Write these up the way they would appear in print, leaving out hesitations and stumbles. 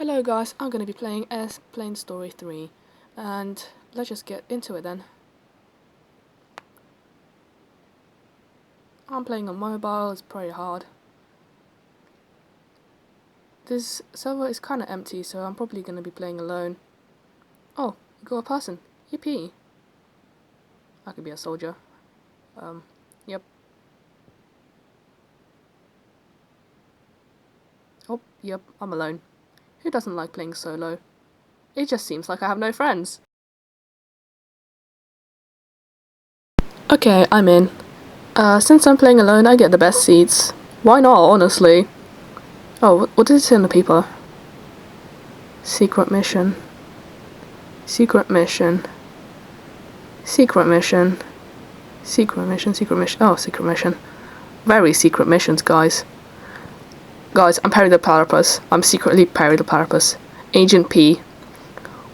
Hello guys, I'm going to be playing Airplane Story 3, and let's just get into it then. I'm playing on mobile, it's pretty hard. This server is kinda empty, so I'm probably going to be playing alone. Oh, you got a person. Yippee! I could be a soldier. Yep. Oh, yep, I'm alone. Who doesn't like playing solo? It just seems like I have no friends. Okay, I'm in. Since I'm playing alone, I get the best seats. Why not, honestly? Oh, what does it say on the paper? Secret mission. Secret mission. Secret mission. Secret mission, secret mission. Oh, secret mission. Very secret missions, guys. Guys, I'm Perry the Platypus. I'm secretly Perry the Platypus. Agent P.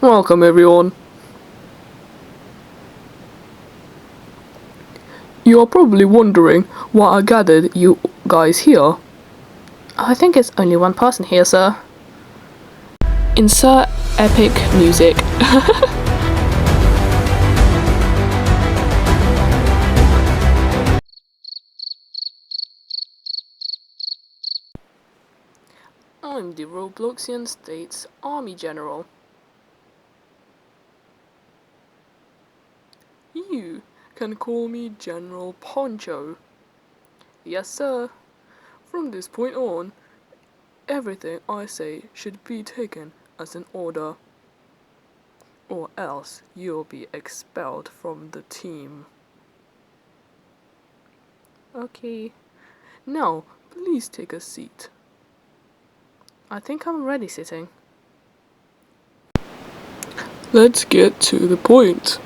Welcome, everyone. You are probably wondering why I gathered you guys here. I think it's only one person here, sir. Insert epic music. I'm the Robloxian States Army General. You can call me General Poncho. Yes, sir. From this point on, everything I say should be taken as an order, or else you'll be expelled from the team. Okay. Now, please take a seat. I think I'm already sitting. Let's get to the point.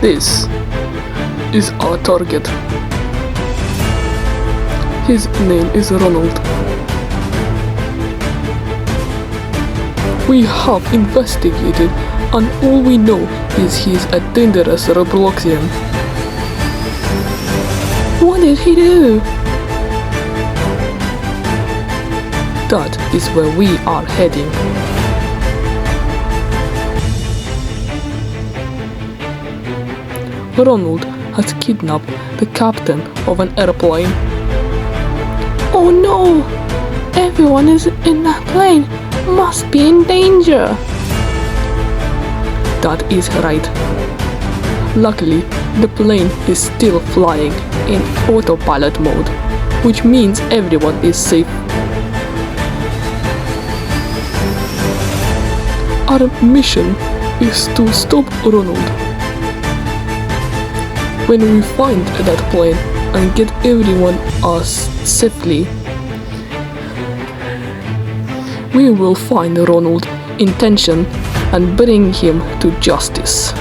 This is our target. His name is Ronald. We have investigated, and all we know is he's a dangerous Robloxian. What did he do? That is where we are heading. Ronald has kidnapped the captain of an airplane. Oh no! Everyone is in that plane must be in danger. That is right. Luckily, the plane is still flying in autopilot mode, which means everyone is safe. Our mission is to stop Ronald. When we find that plane and get everyone else safely, we will find Ronald in tension and bring him to justice.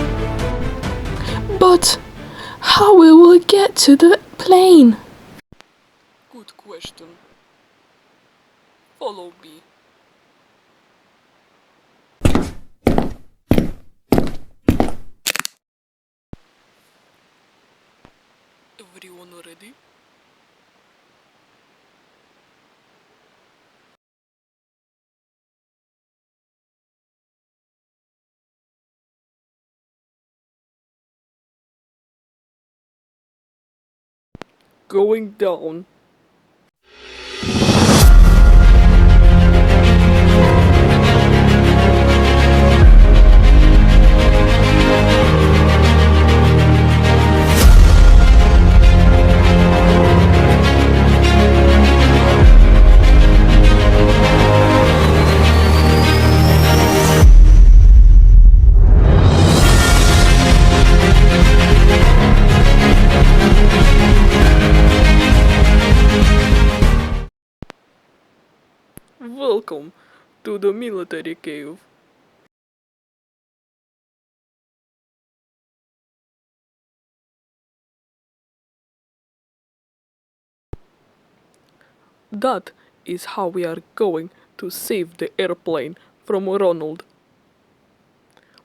But how will we get to the plane? Good question. Follow me. Everyone ready? Going down. Welcome to the military cave. That is how we are going to save the airplane from Ronald.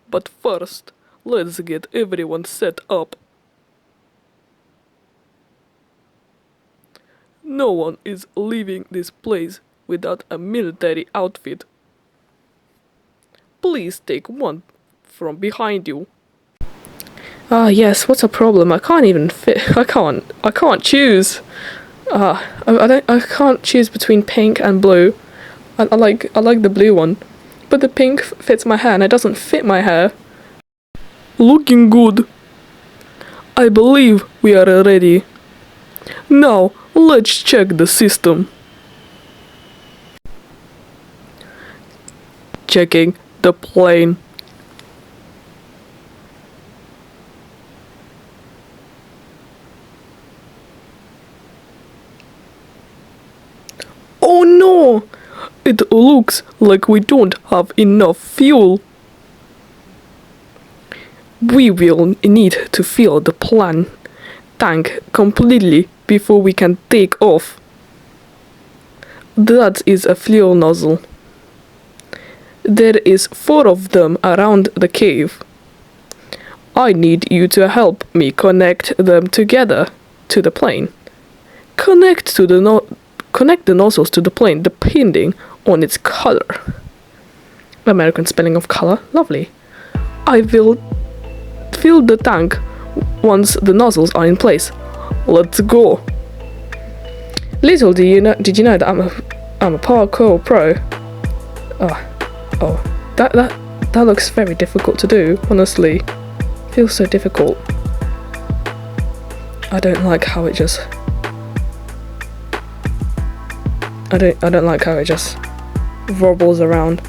But first, let's get everyone set up. No one is leaving this place without a military outfit. Please take one from behind you. Ah, yes, what's a problem? I can't even fit. I can't choose. I can't choose between pink and blue. I like the blue one. But the pink fits my hair and it doesn't fit my hair. Looking good. I believe we are ready. Now, let's check the system. Checking the plane. Oh no! It looks like we don't have enough fuel. We will need to fill the plane tank completely before we can take off. That is a fuel nozzle. There is 4 of them around the cave. I need you to help me connect them together to the plane. Connect the nozzles to the plane depending on its color. American spelling of color, lovely. I will fill the tank once the nozzles are in place. Let's go. Little did you know that I'm a parkour pro. Oh, that looks very difficult to do, honestly. Feels so difficult. I don't like how it just I don't like how it just wobbles around.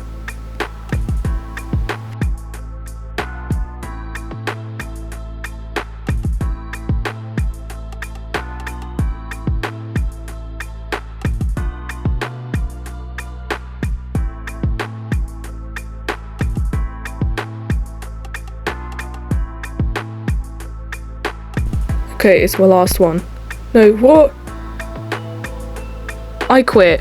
Okay, it's my last one. No, what? I quit.